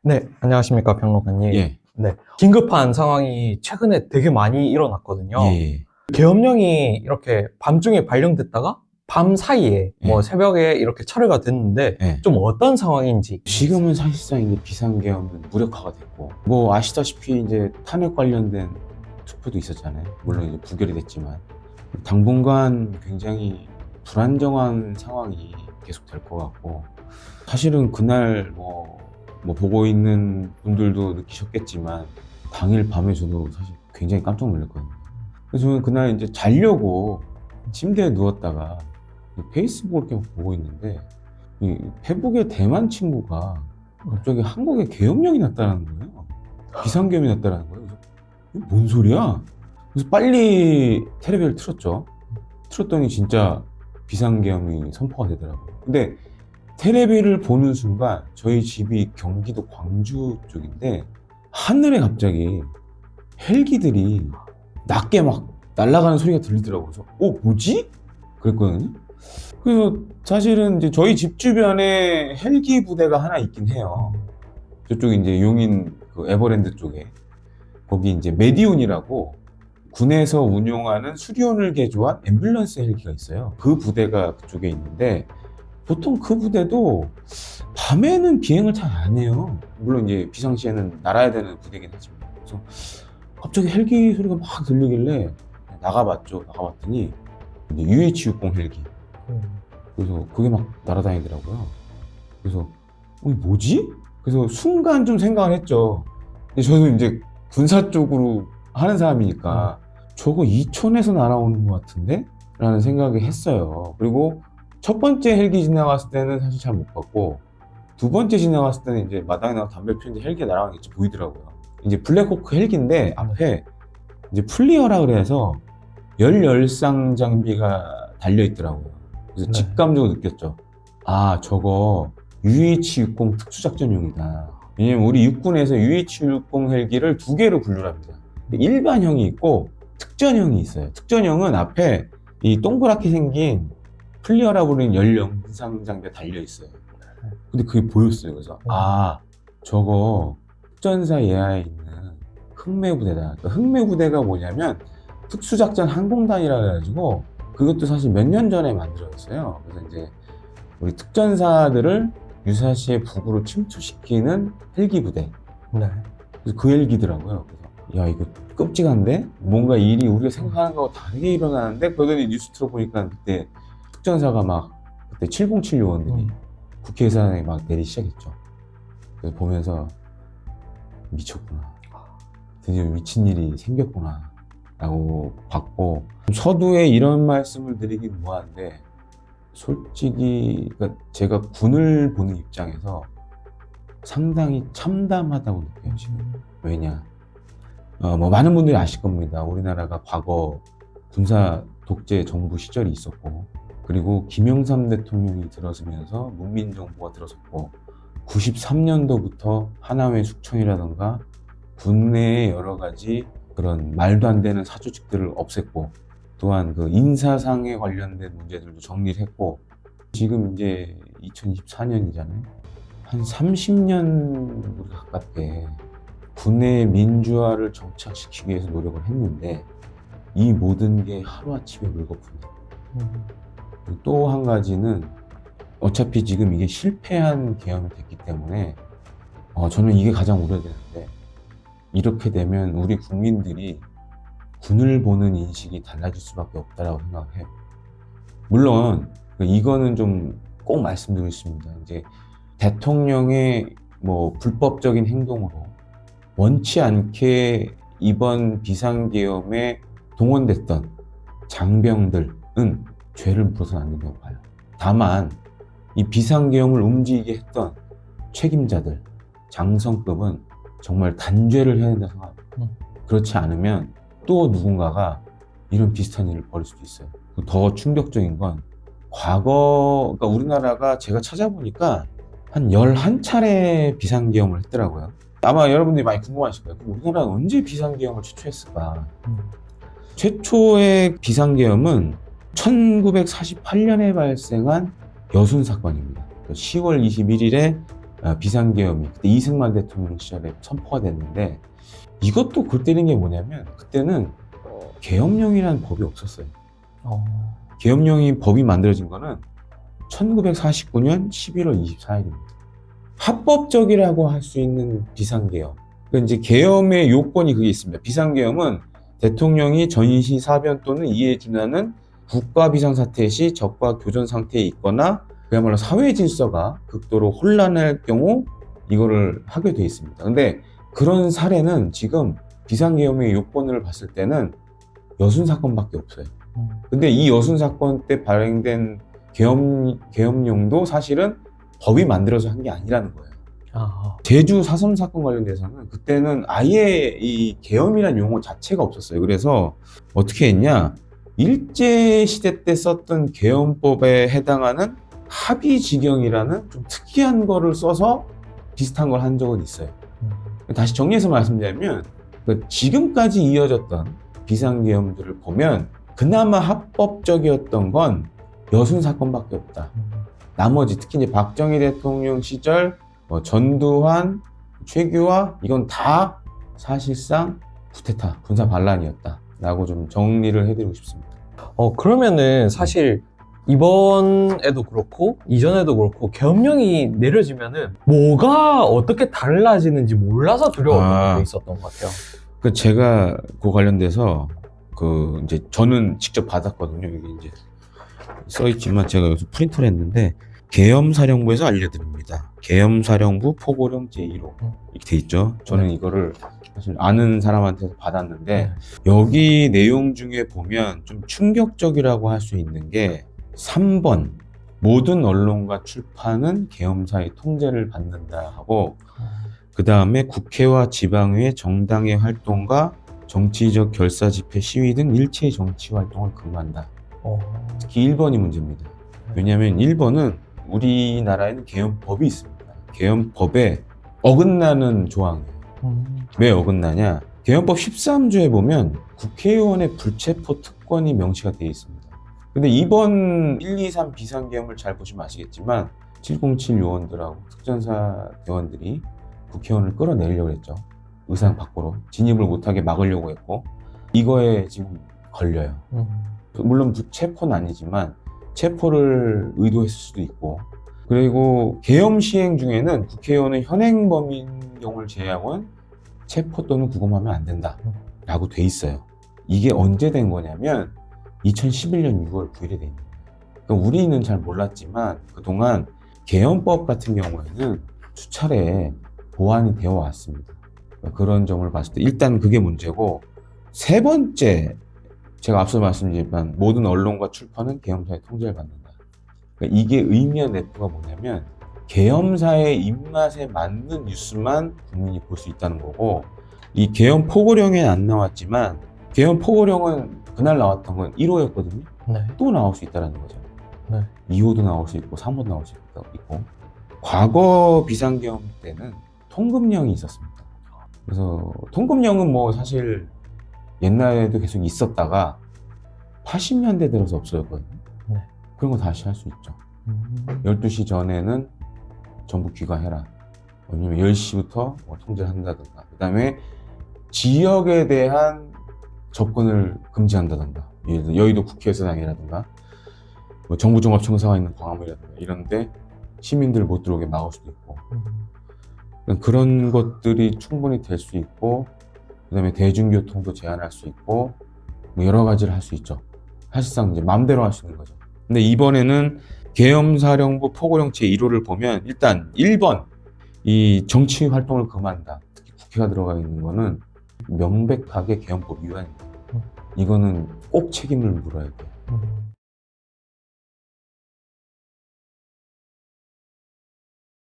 네, 안녕하십니까, 평론가님. 예, 네, 긴급한 상황이 최근에 되게 많이 일어났거든요. 예, 계엄령이 이렇게 밤중에 발령됐다가 밤 사이에 뭐 예. 새벽에 이렇게 철회가 됐는데 예. 좀 어떤 상황인지. 지금은 사실상 이제 비상계엄은 무력화가 됐고, 뭐 아시다시피 이제 탄핵 관련된 투표도 있었잖아요. 물론 이제 부결이 됐지만 당분간 굉장히 불안정한 상황이 계속 될 것 같고, 사실은 그날 뭐 보고 있는 분들도 느끼셨겠지만 당일 밤에 저도 사실 굉장히 깜짝 놀랐거든요. 그래서 저는 그날 이제 자려고 침대에 누웠다가 페이스북을 이렇게 보고 있는데 이 페북의 대만 친구가 갑자기 한국에 계엄령이 났다는 거예요. 비상계엄이 났다는 거예요. 그래서 이게 뭔 소리야? 그래서 빨리 텔레비를 틀었죠. 틀었더니 진짜 비상계엄이 선포가 되더라고요. 근데 텔레비를 보는 순간 저희 집이 경기도 광주 쪽인데 하늘에 갑자기 헬기들이 낮게 막 날아가는 소리가 들리더라고요. 그래서 뭐지? 그랬거든요. 그래서 사실은 이제 저희 집 주변에 헬기 부대가 하나 있긴 해요. 저쪽 이제 용인 그 에버랜드 쪽에 거기 이제 메디온이라고 군에서 운용하는 수리온을 개조한 앰뷸런스 헬기가 있어요. 그 부대가 그쪽에 있는데 보통 그 부대도 밤에는 비행을 잘 안 해요. 물론 이제 비상시에는 날아야 되는 부대긴 하지만. 그래서 갑자기 헬기 소리가 막 들리길래 나가봤죠. 나가봤더니 UH-60 헬기. 그래서 그게 막 날아다니더라고요. 그래서 이게 뭐지? 그래서 순간 좀 생각을 했죠. 근데 저도 이제 군사 쪽으로 하는 사람이니까 저거 이촌에서 날아오는 것 같은데? 라는 생각을 했어요. 그리고 첫 번째 헬기 지나갔을 때는 사실 잘 못 봤고 두 번째 지나갔을 때는 이제 마당에 나가 담배 피우는데 헬기가 날아가는 게 보이더라고요. 이제 블랙호크 헬기인데 앞에 이제 플리어라 그래서 열상 장비가 달려있더라고요. 그래서 직감적으로 느꼈죠. 아, 저거 UH-60 특수작전용이다. 왜냐면 우리 육군에서 UH-60 헬기를 두 개로 분류를 합니다. 일반형이 있고 특전형이 있어요. 특전형은 앞에 이 동그랗게 생긴 플리어라 부르는 열영상 장비가 달려있어요. 근데 그게 보였어요. 그래서 저거 특전사 예하에 있는 흑매부대다. 그러니까 흑매부대가 뭐냐면 특수작전 항공단이라 해가지고 그것도 사실 몇 년 전에 만들어졌어요. 그래서 이제 우리 특전사들을 유사시에 북으로 침투시키는 헬기 부대. 네. 그래서 그 헬기더라고요. 그래서 야, 이거 끔찍한데? 뭔가 일이 우리가 생각하는 거하고 다르게 일어나는데? 그러더니 뉴스 들어보니까 그때 특전사가 막 그때 707 요원들이 국회 예산에 막 내리기 시작했죠. 그래서 보면서 미쳤구나. 드디어 미친 일이 생겼구나. 라고 봤고, 서두에 이런 말씀을 드리긴 뭐한데 솔직히 그러니까 제가 군을 보는 입장에서 상당히 참담하다고 느껴요 지금. 왜냐, 뭐 많은 분들이 아실 겁니다. 우리나라가 과거 군사 독재 정부 시절이 있었고, 그리고 김영삼 대통령이 들어서면서 문민정부가 들어섰고, 93년도부터 하나회 숙청이라던가 군내의 여러 가지 그런 말도 안 되는 사조직들을 없앴고, 또한 그 인사상에 관련된 문제들도 정리를 했고, 지금 이제 2024년이잖아요. 한 30년 우리 가깝게 군의 민주화를 정착시키기 위해서 노력을 했는데 이 모든 게 하루아침에 물거품이다. 또 한 가지는 어차피 지금 이게 실패한 계엄이 됐기 때문에 저는 이게 가장 우려되는데, 이렇게 되면 우리 국민들이 군을 보는 인식이 달라질 수밖에 없다라고 생각해요. 물론 이거는 좀 꼭 말씀드리고 싶습니다. 이제 대통령의 뭐 불법적인 행동으로 원치 않게 이번 비상계엄에 동원됐던 장병들은 죄를 물어서는 안 된다고 봐요. 다만 이 비상계엄을 움직이게 했던 책임자들, 장성급은 정말 단죄를 해야 된다고 생각합니다. 그렇지 않으면 또 누군가가 이런 비슷한 일을 벌일 수도 있어요. 더 충격적인 건 그러니까 우리나라가 제가 찾아보니까 한 11차례 비상계엄을 했더라고요. 아마 여러분들이 많이 궁금하실 거예요. 그럼 우리나라는 언제 비상계엄을 최초했을까? 최초의 비상계엄은 1948년에 발생한 여순 사건입니다. 10월 21일에 비상계엄이 그때 이승만 대통령 시절에 선포가 됐는데 이것도 골 때리는 게 뭐냐면 그때는 계엄령이라는 법이 없었어요. 계엄령이 법이 만들어진 거는 1949년 11월 24일입니다. 합법적이라고 할 수 있는 비상계엄. 그러니까 이제 계엄의 요건이 그게 있습니다. 비상계엄은 대통령이 전시 사변 또는 이에 준하는 국가 비상사태 시 적과 교전 상태에 있거나 그야말로 사회 질서가 극도로 혼란할 경우 이거를 하게 돼 있습니다. 근데 그런 사례는 지금 비상계엄의 요건을 봤을 때는 여순 사건밖에 없어요. 근데 이 여순 사건 때 발행된 계엄령도 사실은 법이 만들어서 한 게 아니라는 거예요. 제주 4.3 사건 관련돼서는 그때는 아예 이 계엄이라는 용어 자체가 없었어요. 그래서 어떻게 했냐? 일제시대 때 썼던 계엄법에 해당하는 합의지경이라는 좀 특이한 거를 써서 비슷한 걸 한 적은 있어요. 다시 정리해서 말씀드리면 지금까지 이어졌던 비상계엄들을 보면 그나마 합법적이었던 건 여순 사건밖에 없다. 나머지 특히 이제 박정희 대통령 시절 전두환, 최규하 이건 다 사실상 쿠데타, 군사 반란이었다 라고 좀 정리를 해드리고 싶습니다. 그러면은 사실 이번에도 그렇고 이전에도 그렇고 계엄령이 내려지면은 뭐가 어떻게 달라지는지 몰라서 두려웠던 게 있었던 것 같아요. 제가 그 관련돼서 이제 저는 직접 받았거든요. 여기 이제 써있지만 제가 여기서 프린트를 했는데 계엄사령부에서 알려드립니다. 계엄사령부 포고령 제1호 이렇게 돼 있죠. 저는 이거를 사실 아는 사람한테서 받았는데 여기 내용 중에 보면 좀 충격적이라고 할 수 있는 게 3번 모든 언론과 출판은 계엄사의 통제를 받는다 하고 그 다음에 국회와 지방의 정당의 활동과 정치적 결사 집회 시위 등 일체의 정치 활동을 금한다. 특히 1번이 문제입니다. 왜냐하면 1번은 우리나라에는 계엄법이 있습니다. 계엄법에 어긋나는 조항이에요. 왜 어긋나냐? 계엄법 13조에 보면 국회의원의 불체포 특권이 명시가 되어 있습니다. 근데 이번 1, 2, 3 비상계엄을 잘 보시면 아시겠지만 707 요원들하고 특전사 대원들이 국회의원을 끌어내리려고 했죠. 의상 밖으로 진입을 못하게 막으려고 했고 이거에 지금 걸려요. 물론 체포는 아니지만 체포를 의도했을 수도 있고 그리고 계엄 시행 중에는 국회의원은 현행범인 경우를 제외하고는 체포 또는 구금하면 안 된다 라고 돼 있어요. 이게 언제 된 거냐면 2011년 6월 9일에 돼 있는 거예요. 그러니까 우리는 잘 몰랐지만 그동안 계엄법 같은 경우에는 수차례 보완이 되어 왔습니다. 그러니까 그런 점을 봤을 때 일단 그게 문제고 세 번째 제가 앞서 말씀드렸지만 모든 언론과 출판은 계엄사의 통제를 받는다. 그러니까 이게 의미한 내포가 뭐냐면 계엄사의 입맛에 맞는 뉴스만 국민이 볼 수 있다는 거고 이 계엄 포고령에는 안 나왔지만 계엄 포고령은 그날 나왔던 건 1호였거든요. 또 나올 수 있다는 거죠. 2호도 나올 수 있고 3호도 나올 수 있고 과거 비상계엄 때는 통금령이 있었습니다. 그래서 통금령은 뭐 사실 옛날에도 계속 있었다가 80년대 들어서 없어졌거든요. 그런 거 다시 할 수 있죠. 12시 전에는 전부 귀가해라. 아니면 10시부터 통제를 한다든가. 그 다음에 지역에 대한 접근을 금지한다든가. 예를 들어 여의도 국회의사당이라든가 뭐 정부종합청사가 있는 광화문이라든가 이런데 시민들 못 들어오게 막을 수도 있고 그런 것들이 충분히 될 수 있고 그 다음에 대중교통도 제한할 수 있고 뭐 여러 가지를 할 수 있죠. 사실상 이제 마음대로 할 수 있는 거죠. 근데 이번에는 계엄사령부 포고령 제1호를 보면 일단 1번 이 정치 활동을 금한다. 특히 국회가 들어가 있는 거는 명백하게 계엄법 위반입니다. 이거는 꼭 책임을 물어야 돼요.